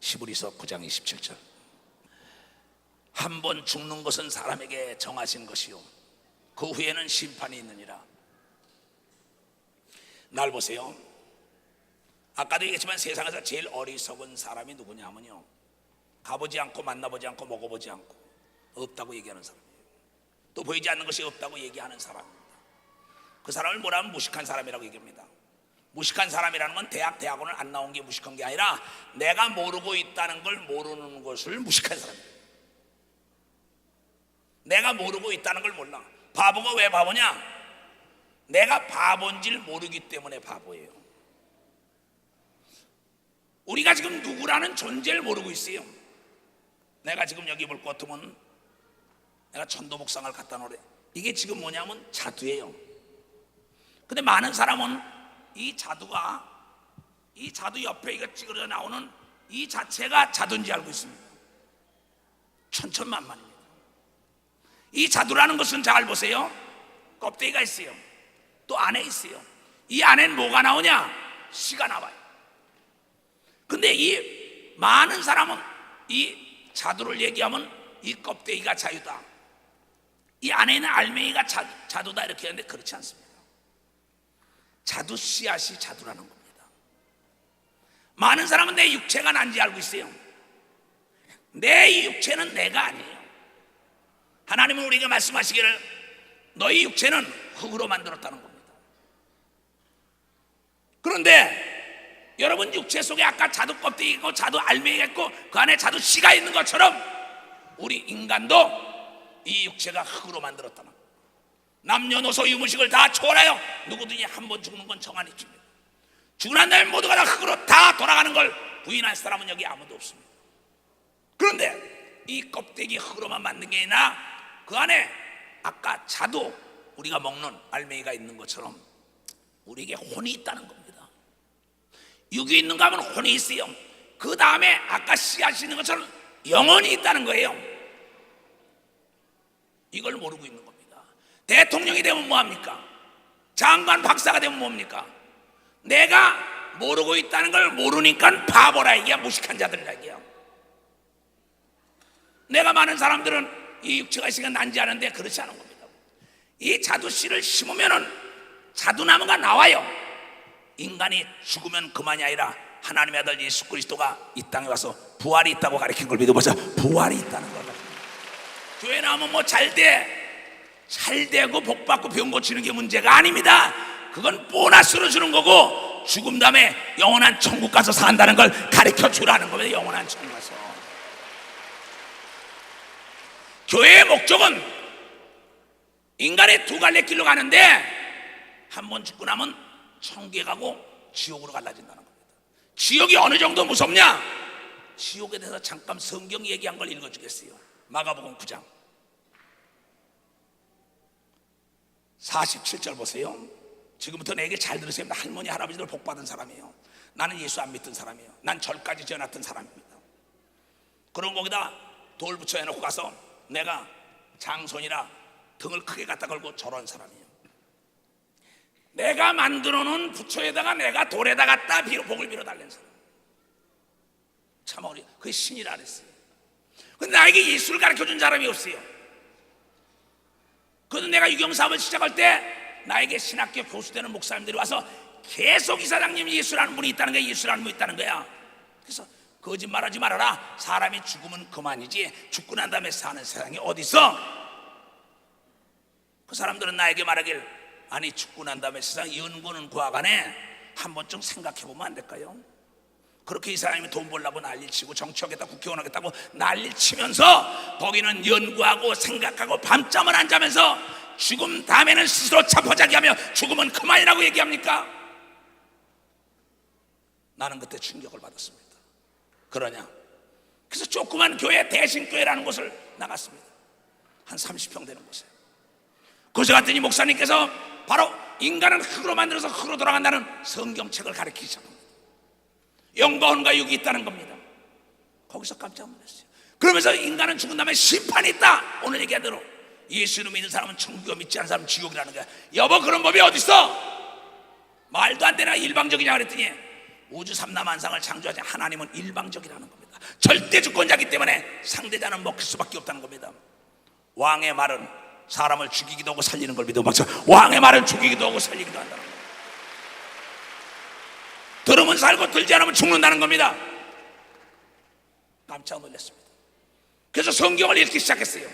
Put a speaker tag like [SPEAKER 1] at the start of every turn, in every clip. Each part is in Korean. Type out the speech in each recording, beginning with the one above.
[SPEAKER 1] 히브리서 9장 27절. 한 번 죽는 것은 사람에게 정하신 것이요 그 후에는 심판이 있느니라. 날 보세요. 아까도 얘기했지만 세상에서 제일 어리석은 사람이 누구냐면요, 가보지 않고 만나보지 않고 먹어보지 않고 없다고 얘기하는 사람이에요. 또 보이지 않는 것이 없다고 얘기하는 사람입니다. 그 사람을 뭐라 하면 무식한 사람이라고 얘기합니다. 무식한 사람이라는 건 대학원을 안 나온 게 무식한 게 아니라 내가 모르고 있다는 걸 모르는 것을 무식한 사람이에요. 내가 모르고 있다는 걸 몰라. 바보가 왜 바보냐? 내가 바보인 줄 모르기 때문에 바보예요. 우리가 지금 누구라는 존재를 모르고 있어요. 내가 지금 여기 볼 것 같으면 내가 천도복상을 갖다 놓으래. 이게 지금 뭐냐면 자두예요. 근데 많은 사람은 이 자두가, 이 자두 옆에 이거 찌그러져 나오는 이 자체가 자두인지 알고 있습니다. 천천만만입니다. 이 자두라는 것은 잘 보세요. 껍데기가 있어요. 또 안에 있어요. 이 안엔 뭐가 나오냐? 씨가 나와요. 근데 이 많은 사람은 이 자두를 얘기하면 이 껍데기가 자유다, 이 안에 있는 알맹이가 자두다 이렇게 하는데 그렇지 않습니다. 자두 씨앗이 자두라는 겁니다. 많은 사람은 내 육체가 난지 알고 있어요. 내 육체는 내가 아니에요. 하나님은 우리에게 말씀하시기를 너희 육체는 흙으로 만들었다는 겁니다. 그런데 여러분 육체 속에 아까 자두 껍데기 있고 자두 알맹이가 있고 그 안에 자두 씨가 있는 것처럼 우리 인간도 이 육체가 흙으로 만들었다는 겁니다. 남녀노소 유무식을 다 초월하여 누구든지 한 번 죽는 건 정한 이치입니다. 죽은 한 다음에 모두가 다 흙으로 다 돌아가는 걸 부인할 사람은 여기 아무도 없습니다. 그런데 이 껍데기 흙으로만 만든 게 아니라 그 안에 아까 자두 우리가 먹는 알맹이가 있는 것처럼 우리에게 혼이 있다는 겁니다. 육이 있는가 하면 혼이 있어요. 그 다음에 아까 씨앗이 있는 것처럼 영혼이 있다는 거예요. 이걸 모르고 있는 겁니다. 대통령이 되면 뭐합니까? 장관 박사가 되면 뭡니까? 내가 모르고 있다는 걸 모르니까 바보라 이게야, 무식한 자들이라 이게야. 내가 많은 사람들은 이 육체가 있으니까 난지 않은데 그렇지 않은 겁니다. 이 자두씨를 심으면은 자두나무가 나와요. 인간이 죽으면 그만이 아니라 하나님의 아들 예수 그리스도가 이 땅에 와서 부활이 있다고 가르친 걸 믿어보자. 부활이 있다는 거다. 교회 나오면 뭐 잘 되고 복 받고 병 고치는 게 문제가 아닙니다. 그건 보너스로 주는 거고 죽음 다음에 영원한 천국 가서 산다는 걸 가르쳐 주라는 겁니다. 영원한 천국 가서. 교회의 목적은 인간의 두 갈래 길로 가는데 한 번 죽고 나면 천국에 가고 지옥으로 갈라진다는 겁니다. 지옥이 어느 정도 무섭냐? 지옥에 대해서 잠깐 성경 얘기한 걸 읽어주겠어요. 마가복음 9장 47절 보세요. 지금부터 내 얘기 잘 들으세요. 할머니 할아버지들 복받은 사람이에요. 나는 예수 안 믿던 사람이에요. 난 절까지 지어놨던 사람입니다. 그럼 거기다 돌 붙여 해놓고 가서 내가 장손이라 등을 크게 갖다 걸고 저런 사람이에요. 내가 만들어 놓은 부처에다가 내가 돌에다 갖다 복을 빌어 달랜 사람. 참 어려. 그게 신이라 그랬어요. 근데 나에게 예수를 가르쳐 준 사람이 없어요. 그래서 내가 유경사업을 시작할 때 나에게 신학교 교수 되는 목사님들이 와서 계속 이사장님 예수라는 분이 있다는 거야, 예수라는 분이 있다는 거야. 그래서 거짓말하지 말아라. 사람이 죽으면 그만이지 죽고 난 다음에 사는 세상이 어디 있어? 그 사람들은 나에게 말하길, 아니 죽고 난 다음에 세상 연구는 과학안에 한 번쯤 생각해보면 안 될까요? 그렇게 이 사람이 돈 벌려고 난리를 치고 정치하겠다 국회의원 하겠다고 난리를 치면서 거기는 연구하고 생각하고 밤잠을 안 자면서 죽음 다음에는 스스로 자포자기하며 죽으면 그만이라고 얘기합니까? 나는 그때 충격을 받았습니다. 그러냐? 그래서 조그만 교회 대신교회라는 곳을 나갔습니다. 한 30평 되는 곳에. 거기서 갔더니 목사님께서 바로 인간은 흙으로 만들어서 흙으로 돌아간다는 성경책을 가르치기 시작합니다. 영과 혼과 육이 있다는 겁니다. 거기서 깜짝 놀랐어요. 그러면서 인간은 죽은 다음에 심판이 있다. 오늘 얘기한 대로 예수를 믿는 사람은 천국이고 믿지 않는 사람은 지옥이라는 거야. 여보 그런 법이 어딨어? 말도 안 되나 일방적이냐 그랬더니 우주 삼라만상을 창조하지 하나님은 일방적이라는 겁니다. 절대 주권자이기 때문에 상대자는 먹힐 수밖에 없다는 겁니다. 왕의 말은 사람을 죽이기도 하고 살리는 걸 믿어. 왕의 말은 죽이기도 하고 살리기도 한다는 겁니다. 들으면 살고 들지 않으면 죽는다는 겁니다. 깜짝 놀랐습니다. 그래서 성경을 읽기 시작했어요.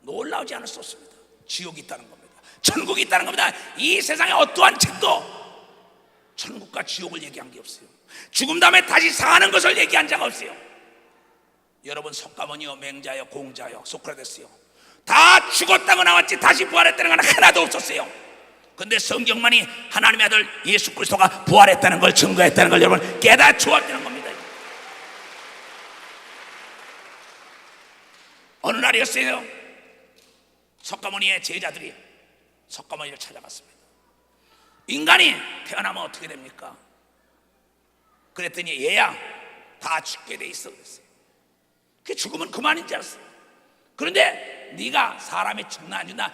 [SPEAKER 1] 놀라우지 않을 수 없습니다. 지옥이 있다는 겁니다. 천국이 있다는 겁니다. 이 세상에 어떠한 책도 천국과 지옥을 얘기한 게 없어요. 죽음 다음에 다시 사는 것을 얘기한 자가 없어요. 여러분, 석가모니요, 맹자요, 공자요, 소크라테스요, 다 죽었다고 나왔지 다시 부활했다는 건 하나도 없었어요. 근데 성경만이 하나님의 아들 예수 그리스도가 부활했다는 걸 증거했다는 걸 여러분 깨닫춰야 되는 겁니다. 어느 날이었어요. 석가모니의 제자들이 석가모니를 찾아갔습니다. 인간이 태어나면 어떻게 됩니까? 그랬더니 얘야 다 죽게 돼 있어 그랬어요. 그 죽으면 그만인 줄 알았어요. 그런데 네가 사람이 죽나 안 죽나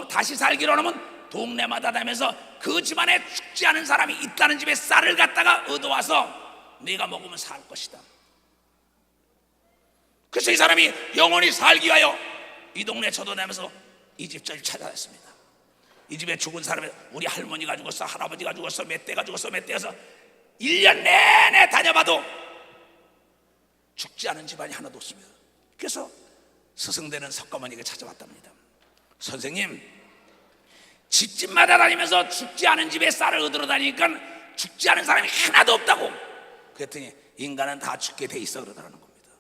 [SPEAKER 1] 다시 살기로 하면 동네마다 다니면서 그 집안에 죽지 않은 사람이 있다는 집에 쌀을 갖다가 얻어와서 네가 먹으면 살 것이다. 그래서 이 사람이 영원히 살기 위하여 이 동네 쳐다다니면서 이 집 저 집 찾아냈습니다. 이 집에 죽은 사람이 우리 할머니가 죽었어, 할아버지가 죽었어, 몇 대가 죽었어, 몇 대여서 1년 내내 다녀봐도 죽지 않은 집안이 하나도 없습니다. 그래서 스승되는 석가모니에게 찾아왔답니다. 선생님, 집집마다 다니면서 죽지 않은 집에 쌀을 얻으러 다니니까 죽지 않은 사람이 하나도 없다고. 그랬더니 인간은 다 죽게 돼 있어 그러더라는 겁니다.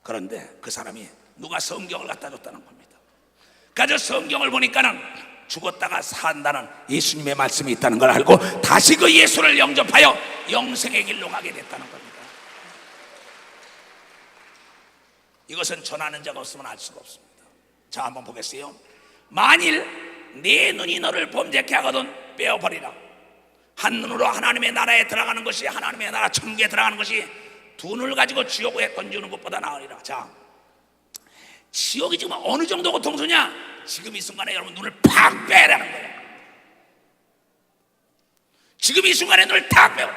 [SPEAKER 1] 그런데 그 사람이 누가 성경을 갖다 줬다는 겁니다. 그래서 성경을 보니까는 죽었다가 산다는 예수님의 말씀이 있다는 걸 알고 다시 그 예수를 영접하여 영생의 길로 가게 됐다는 겁니다. 이것은 전하는 자가 없으면 알 수가 없습니다. 자, 한번 보겠어요. 만일 네 눈이 너를 범죄케 하거든 빼어버리라. 한 눈으로 하나님의 나라에 들어가는 것이, 하나님의 나라 천국에 들어가는 것이 두 눈을 가지고 지옥에 던지는 것보다 나으리라. 자, 지옥이 지금 어느 정도 고통스냐? 지금 이 순간에 여러분 눈을 팍 빼라는 거예요. 지금 이 순간에 눈을 탁 빼요.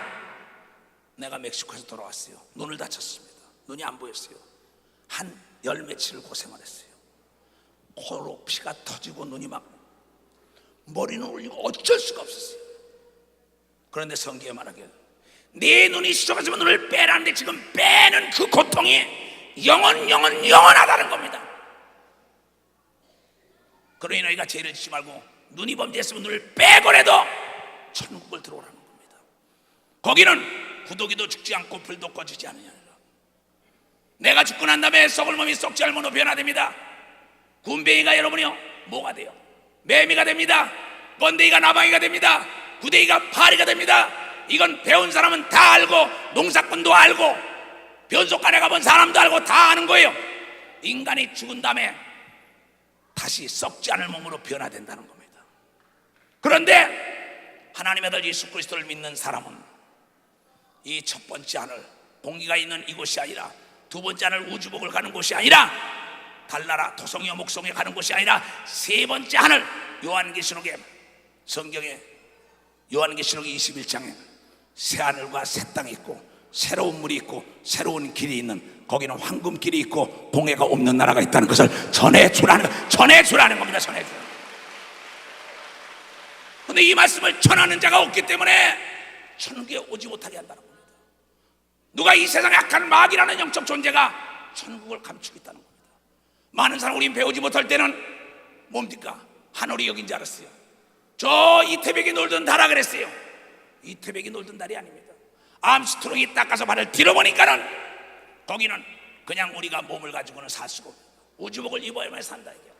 [SPEAKER 1] 내가 멕시코에서 돌아왔어요. 눈을 다쳤습니다. 눈이 안 보였어요. 한 열 며칠을 고생을 했어요. 코로 피가 터지고 눈이 막 머리는 울리고 어쩔 수가 없었어요. 그런데 성경에 말하기를 네 눈이 시족하지만 눈을 빼라는데 지금 빼는 그 고통이 영원하다는 겁니다. 그러니 너희가 죄를 짓지 말고 눈이 범죄했으면 눈을 빼고라도 천국을 들어오라는 겁니다. 거기는 구더기도 죽지 않고 불도 꺼지지 않느냐. 내가 죽고 난 다음에 썩을 몸이 썩지 않으면 변화됩니다. 군뱅이가 여러분이요 뭐가 돼요? 매미가 됩니다. 번데기가 나방이가 됩니다. 구데기가 파리가 됩니다. 이건 배운 사람은 다 알고 농사꾼도 알고 변속간에 가본 사람도 알고 다 아는 거예요. 인간이 죽은 다음에 다시 썩지 않을 몸으로 변화된다는 겁니다. 그런데 하나님의 아들 예수 그리스도를 믿는 사람은 이 첫 번째 하늘 공기가 있는 이곳이 아니라 두 번째 하늘 우주복을 가는 곳이 아니라 달나라 토성이와 목성에 가는 곳이 아니라 세 번째 하늘 요한계시록에 성경에 요한계시록 21장에 새 하늘과 새 땅이 있고 새로운 물이 있고 새로운 길이 있는 거기는 황금길이 있고 봉해가 없는 나라가 있다는 것을 전해주라는 겁니다. 전해주라는. 그런데 이 말씀을 전하는 자가 없기 때문에 천국에 오지 못하게 한다는 겁니다. 누가 이 세상에 악한 마귀라는 영적 존재가 천국을 감추고 있다는 겁니다. 많은 사람 우리 배우지 못할 때는 뭡니까? 하늘이 여긴 줄 알았어요. 저 이태백이 놀던 달아 그랬어요. 이태백이 놀던 달이 아닙니다. 암스트롱이 닦아서 발을 들어보니까는 거기는 그냥 우리가 몸을 가지고는 살 수가 없고 우주복을 입어야만 산다 이게.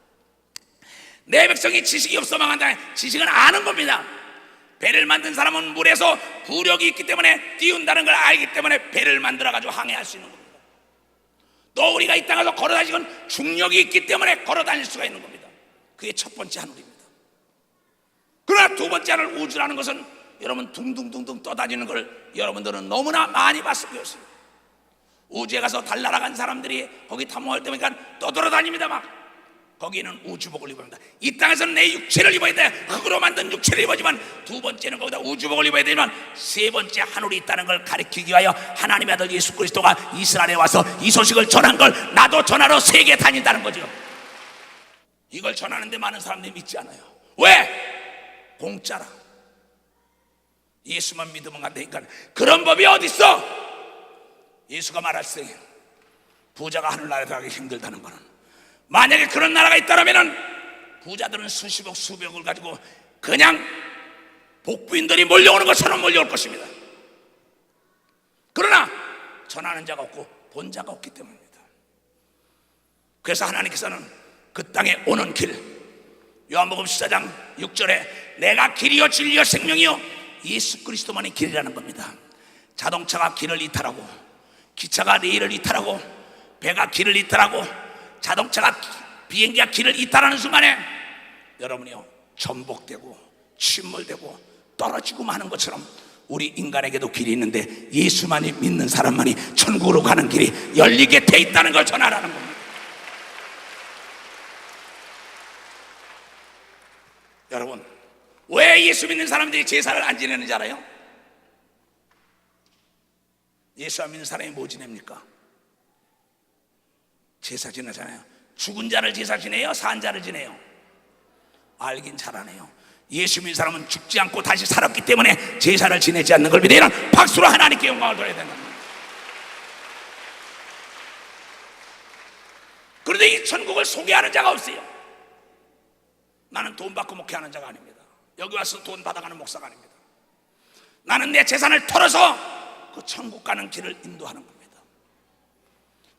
[SPEAKER 1] 내 백성이 지식이 없어 망한다. 지식은 아는 겁니다. 배를 만든 사람은 물에서 부력이 있기 때문에 띄운다는 걸 알기 때문에 배를 만들어가지고 항해할 수 있는 겁니다. 또 우리가 이 땅에서 걸어다니건 중력이 있기 때문에 걸어다닐 수가 있는 겁니다. 그게 첫 번째 하늘입니다. 그러나 두 번째 하늘 우주라는 것은 여러분 둥둥둥둥 떠다니는 걸 여러분들은 너무나 많이 봤을 거였어요. 우주에 가서 달나라 간 사람들이 거기 탐험할 때 보니까 떠돌아다닙니다. 막 거기는 우주복을 입어야 합니다. 이 땅에서는 내 육체를 입어야 돼. 흙으로 만든 육체를 입어야지만, 두 번째는 거기다 우주복을 입어야 되지만, 세 번째 하늘이 있다는 걸 가리키기 위하여 하나님의 아들 예수 그리스도가 이스라엘에 와서 이 소식을 전한 걸 나도 전하러 세계에 다닌다는 거죠. 이걸 전하는데 많은 사람들이 믿지 않아요. 왜? 공짜라. 예수만 믿으면 간다니까. 그런 법이 어딨어? 예수가 말할세, 부자가 하늘나라에 들어가기 힘들다는 거는, 만약에 그런 나라가 있다면 부자들은 수십억 수백억을 가지고 그냥 복부인들이 몰려오는 것처럼 몰려올 것입니다. 그러나 전하는 자가 없고 본 자가 없기 때문입니다. 그래서 하나님께서는 그 땅에 오는 길, 요한복음 14장 6절에 내가 길이요 진리요 생명이요 예수 그리스도만이 길이라는 겁니다. 자동차가 길을 이탈하고, 기차가 레일을 이탈하고, 배가 길을 이탈하고, 자동차가, 비행기가 길을 이탈하는 순간에 여러분이요 전복되고 침몰되고 떨어지고 마는 것처럼 우리 인간에게도 길이 있는데, 예수만이 믿는 사람만이 천국으로 가는 길이 열리게 돼 있다는 걸 전하라는 겁니다. 여러분, 왜 예수 믿는 사람들이 제사를 안 지내는지 알아요? 예수 안 믿는 사람이 뭐 지냅니까? 제사 지내잖아요. 죽은 자를 제사 지내요? 산 자를 지내요? 알긴 잘하네요. 예수 믿는 사람은 죽지 않고 다시 살았기 때문에 제사를 지내지 않는 걸 믿으면 박수로 하나님께 영광을 돌려야 된다. 그런데 이 천국을 소개하는 자가 없어요. 나는 돈 받고 목회하는 자가 아닙니다. 여기 와서 돈 받아가는 목사가 아닙니다. 나는 내 재산을 털어서 그 천국 가는 길을 인도하는 겁니다.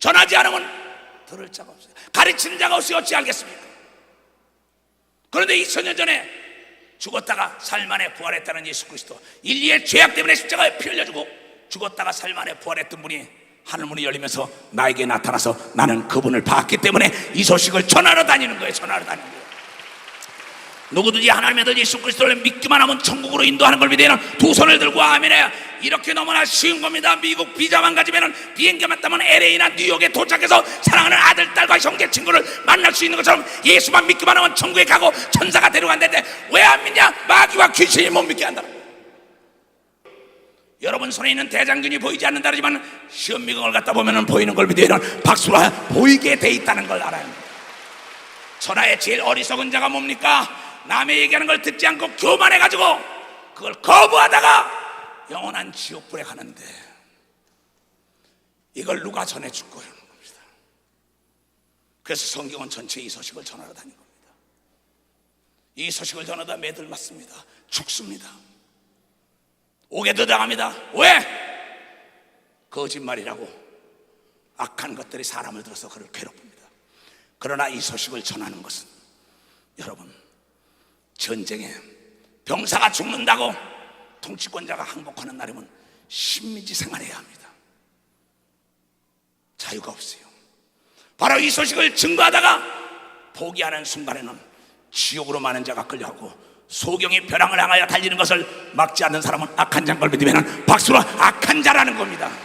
[SPEAKER 1] 전하지 않으면 들을 자가 없어요. 가르치는 자가 없어요. 어찌 알겠습니까? 그런데 2000년 전에 죽었다가 살만에 부활했다는 예수 그리스도, 인류의 죄악 때문에 십자가에 피 흘려주고 죽었다가 살만에 부활했던 분이 하늘문이 열리면서 나에게 나타나서 나는 그분을 봤기 때문에 이 소식을 전하러 다니는 거예요. 전하러 다니는 거예요. 누구든지 하나님의 아들 예수 그리스도를 믿기만 하면 천국으로 인도하는 걸 믿으면 두 손을 들고 아멘해요. 이렇게 너무나 쉬운 겁니다. 미국 비자만 가지면, 비행기만 타면 LA나 뉴욕에 도착해서 사랑하는 아들, 딸과 형제, 친구를 만날 수 있는 것처럼 예수만 믿기만 하면 천국에 가고 천사가 데려간다는데 왜 안 믿냐? 마귀와 귀신이 못 믿게 한다. 여러분 손에 있는 대장균이 보이지 않는다 그러지만 시험 미경을 갖다 보면 보이는 걸 믿으면 박수로 보이게 돼 있다는 걸 알아야 합니다. 천하의 제일 어리석은 자가 뭡니까? 남의 얘기하는 걸 듣지 않고 교만해가지고 그걸 거부하다가 영원한 지옥불에 가는데, 이걸 누가 전해줄 거예요? 그래서 성경은 전체 이 소식을 전하러 다닌 겁니다. 이 소식을 전하다 매들 맞습니다. 죽습니다. 오게도 당합니다. 왜? 거짓말이라고 악한 것들이 사람을 들어서 그를 괴롭힙니다. 그러나 이 소식을 전하는 것은, 여러분, 전쟁에 병사가 죽는다고 통치권자가 항복하는 날이면 식민지 생활해야 합니다. 자유가 없어요. 바로 이 소식을 증거하다가 포기하는 순간에는 지옥으로 많은 자가 끌려가고 소경이 벼랑을 향하여 달리는 것을 막지 않는 사람은 악한 자인 걸 믿으면 박수로 악한 자라는 겁니다.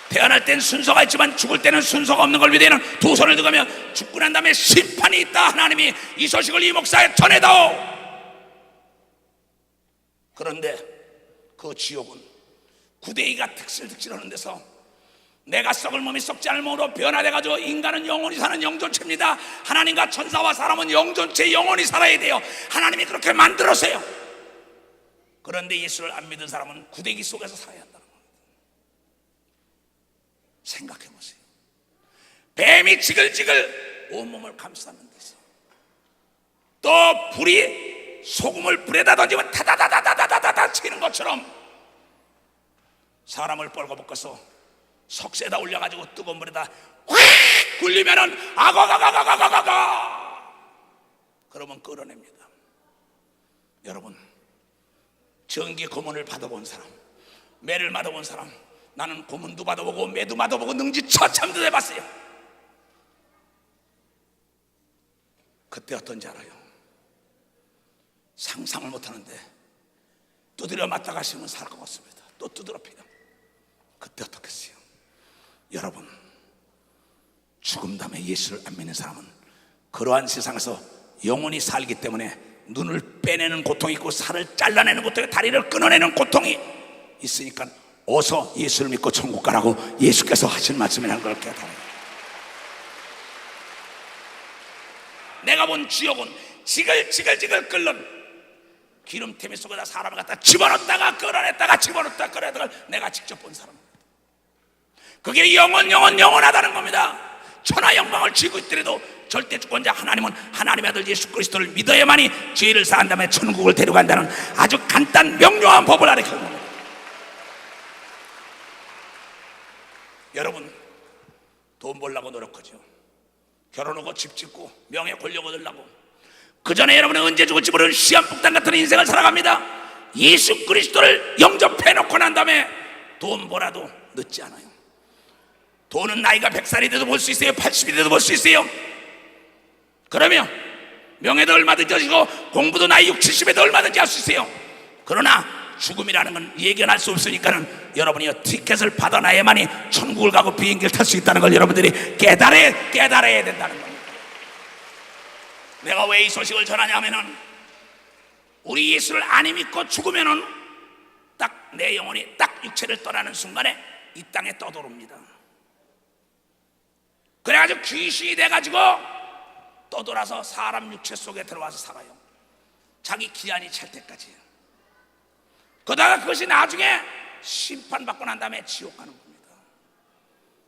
[SPEAKER 1] 태어날 땐 순서가 있지만 죽을 때는 순서가 없는 걸 믿으면 두 손을 들고며 죽고 난 다음에 심판이 있다. 하나님이 이 소식을 이 목사에 전해다오. 그런데 그 지옥은 구데기가 득실득실하는 데서 내가 썩을 몸이 썩지 않을 몸으로 변화돼가지고 인간은 영원히 사는 영존체입니다. 하나님과 천사와 사람은 영존체 영원히 살아야 돼요. 하나님이 그렇게 만들었어요. 그런데 예수를 안 믿은 사람은 구데기 속에서 살아야 한다는 겁니다. 생각해보세요. 뱀이 지글지글 온몸을 감싸는 데서, 또 불이 소금을 불에다 던지면 타다다다다다다다 치는 것처럼 사람을 뻘거벗겨서 석쇠에다 올려가지고 뜨거운 물에다 확 굴리면은 아가가가가가가가 그러면 끌어냅니다. 여러분, 전기 고문을 받아본 사람, 매를 맞아본 사람, 나는 고문도 받아보고 매도 받아보고 능지처참도 해봤어요. 그때 어떤지 알아요? 상상을 못하는데 두드려 맞다가 싶으면 살 것 같습니다. 또 두드려 패요. 그때 어떻겠어요? 여러분, 죽음 다음에 예수를 안 믿는 사람은 그러한 세상에서 영원히 살기 때문에 눈을 빼내는 고통이 있고 살을 잘라내는 고통이, 다리를 끊어내는 고통이 있으니까 어서 예수를 믿고 천국 가라고 예수께서 하신 말씀이라는 걸 깨달아요. 내가 본 지옥은 지글지글 끓는 기름태미 속에다 사람을 갖다 집어넣었다가 끌어냈다가 집어넣었다가 끌어냈다가 내가 직접 본 사람입니다. 그게 영원하다는 겁니다. 천하 영광을 쥐고 있더라도 절대 주권자 하나님은 하나님의 아들 예수 그리스도를 믿어야만이 죄를 사한 다음에 천국을 데려간다는 아주 간단 명료한 법을 가르치는 겁니다. 여러분, 돈 벌려고 노력하죠. 결혼하고 집 짓고 명예 권력 얻으려고. 그 전에 여러분은 언제 죽을지 모르는 시한폭탄 같은 인생을 살아갑니다. 예수 그리스도를 영접해놓고 난 다음에 돈 벌어도 늦지 않아요. 돈은 나이가 100살이 돼도 벌 수 있어요. 80이 돼도 벌 수 있어요. 그러면 명예도 얼마든지 하시고 공부도 나이 60, 70에도 얼마든지 할 수 있어요. 그러나 죽음이라는 건 예견할 수 없으니까는 여러분이 티켓을 받아놔야만이 천국을 가고 비행기를 탈 수 있다는 걸 여러분들이 깨달아야 된다는 겁니다. 내가 왜 이 소식을 전하냐 하면은 우리 예수를 안 믿고 죽으면은 딱 내 영혼이 딱 육체를 떠나는 순간에 이 땅에 떠도릅니다. 그래가지고 귀신이 돼가지고 떠돌아서 사람 육체 속에 들어와서 살아요. 자기 기한이 찰 때까지. 그러다가 그것이 나중에 심판받고 난 다음에 지옥 가는 겁니다.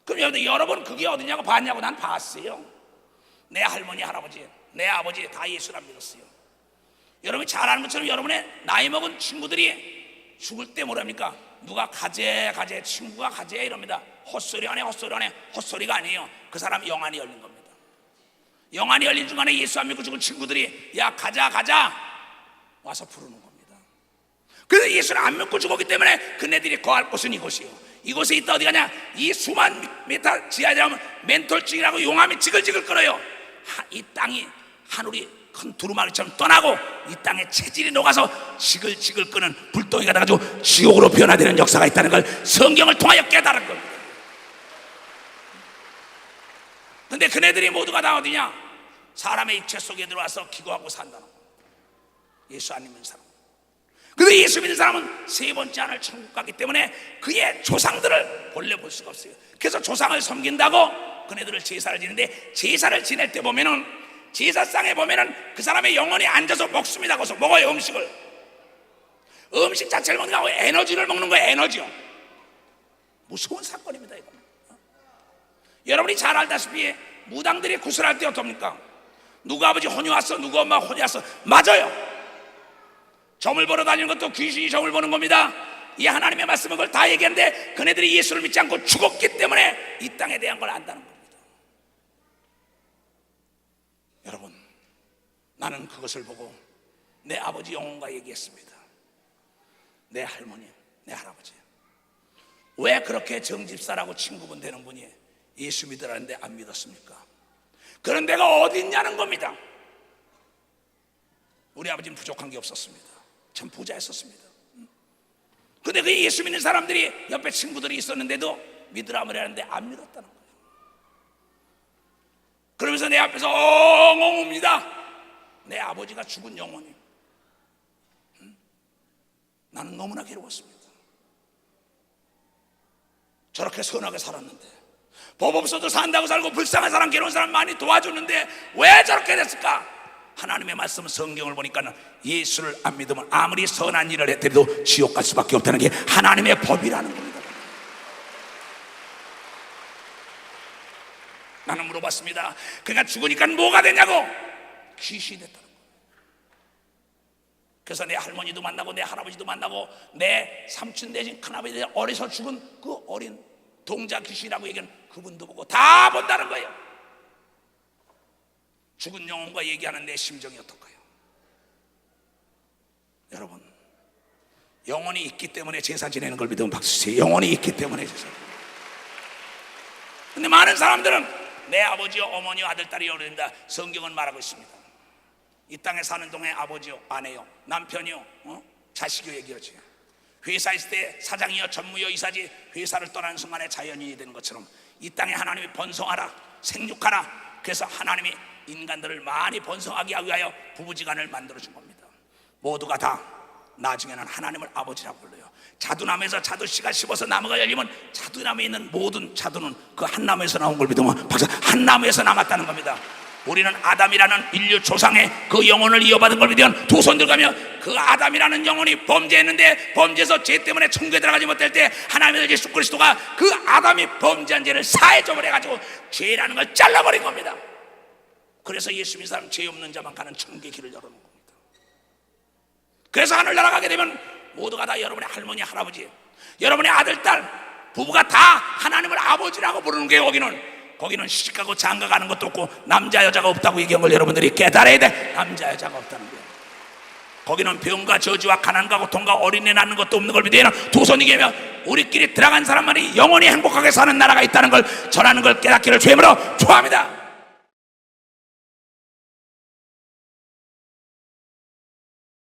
[SPEAKER 1] 그럼 여러분 그게 어디냐고 봤냐고. 난 봤어요. 내 할머니 할아버지 내 아버지 다 예수를 안 믿었어요. 여러분이 잘 아는 것처럼 여러분의 나이 먹은 친구들이 죽을 때 뭐랍니까? 누가 가재 친구가 가재 이럽니다. 헛소리 하네. 헛소리가 아니에요. 그 사람 영안이 열린 겁니다. 영안이 열린 중간에 예수 안 믿고 죽은 친구들이 야 가자 와서 부르는 겁니다. 그래서 예수를 안 믿고 죽었기 때문에 그네들이 거할 곳은 이곳이요. 이곳에 있다 어디 가냐? 이 수만 미터 지하에 들어가면 멘톨증이라고 용암이 지글지글 끓어요. 이 땅이 하늘이 큰 두루마리처럼 떠나고 이 땅에 체질이 녹아서 지글지글 끄는 불덩이가 돼가지고 지옥으로 변화되는 역사가 있다는 걸 성경을 통하여 깨달은 겁니다. 근데 그네들이 모두가 다 어디냐? 사람의 육체 속에 들어와서 기도하고 산다는 거예요. 예수 안 믿는 사람. 근데 예수 믿는 사람은 세 번째 하늘 천국 가기 때문에 그의 조상들을 본래 볼 수가 없어요. 그래서 조상을 섬긴다고 그네들을 제사를 지는데, 제사를 지낼 때 보면은 제사상에 보면은 그 사람의 영혼이 앉아서 먹습니다. 거기서 먹어요. 음식 자체를 먹는 거고 에너지를 먹는 거예요. 에너지요. 무서운 사건입니다 이거. 여러분이 잘 알다시피 무당들이 구슬할 때 어떻습니까? 누구 아버지 혼이 왔어, 누구 엄마 혼이 왔어. 맞아요. 점을 보러 다니는 것도 귀신이 점을 보는 겁니다. 이 하나님의 말씀은 그걸 다 얘기하는데 그네들이 예수를 믿지 않고 죽었기 때문에 이 땅에 대한 걸 안다는 겁니다. 여러분, 나는 그것을 보고 내 아버지 영혼과 얘기했습니다. 내 할머니, 내 할아버지 왜 그렇게 정집사라고 친구분 되는 분이 예수 믿으라는데 안 믿었습니까? 그런 데가 어디 있냐는 겁니다. 우리 아버지는 부족한 게 없었습니다. 참 부자였었습니다. 근데 그 예수 믿는 사람들이 옆에 친구들이 있었는데도 믿으라 그러는데 안 믿었다는 거예요. 그러면서 내 앞에서 엉엉 웁니다. 내 아버지가 죽은 영혼이. 나는 너무나 괴로웠습니다. 저렇게 선하게 살았는데, 법 없어도 산다고 살고 불쌍한 사람, 괴로운 사람 많이 도와줬는데 왜 저렇게 됐을까? 하나님의 말씀 성경을 보니까 예수를 안 믿으면 아무리 선한 일을 했더라도 지옥 갈 수밖에 없다는 게 하나님의 법이라는 겁니다. 나는 물어봤습니다. 그가 죽으니까 뭐가 되냐고. 귀신이 됐다는 거예요. 그래서 내 할머니도 만나고 내 할아버지도 만나고 내 삼촌 내진 큰아버지 어려서 죽은 그 어린 동자 귀신이라고 얘기하는 그분도 보고 다 본다는 거예요. 죽은 영혼과 얘기하는 내 심정이 어떨까요? 여러분, 영혼이 있기 때문에 제사 지내는 걸 믿으면 박수 주세요. 영혼이 있기 때문에 제사. 근데 많은 사람들은 내 아버지요 어머니요 아들딸이 어른다. 성경은 말하고 있습니다. 이 땅에 사는 동안에 아버지요 아내요 남편이요 자식이요 얘기하지. 회사 있을 때 사장이요 전무요 이사지 회사를 떠나는 순간에 자연인이 되는 것처럼 이 땅에 하나님이 번성하라 생육하라. 그래서 하나님이 인간들을 많이 번성하게 하기 위하여 부부지간을 만들어준 겁니다. 모두가 다 나중에는 하나님을 아버지라고 불러요. 자두나무에서 자두씨가 씹어서 나무가 열리면 자두나무에 있는 모든 자두는 그 한 나무에서 나온 걸 믿으면 박사 한 나무에서 남았다는 겁니다. 우리는 아담이라는 인류 조상의 그 영혼을 이어받은 걸 믿으면 두 손 들어가며 그 아담이라는 영혼이 범죄했는데 범죄해서 죄 때문에 천국에 들어가지 못할 때 하나님의 예수 그리스도가 그 아담이 범죄한 죄를 사해줘 버려가지고 죄라는 걸 잘라버린 겁니다. 그래서 예수 믿는 사람 죄 없는 자만 가는 천국의 길을 열어놓은 겁니다. 그래서 하늘나라 가게 되면 모두가 다 여러분의 할머니 할아버지, 여러분의 아들 딸 부부가 다 하나님을 아버지라고 부르는 게 거기는 시집가고 장가가는 것도 없고 남자 여자가 없다고 얘기한 걸 여러분들이 깨달아야 돼. 남자 여자가 없다는 거예요. 거기는 병과 저주와 가난과 고통과 어린애 낳는 것도 없는 걸 믿어야 두 손이 개며 우리끼리 들어간 사람만이 영원히 행복하게 사는 나라가 있다는 걸 전하는 걸 깨닫기를 주님으로 축원합니다.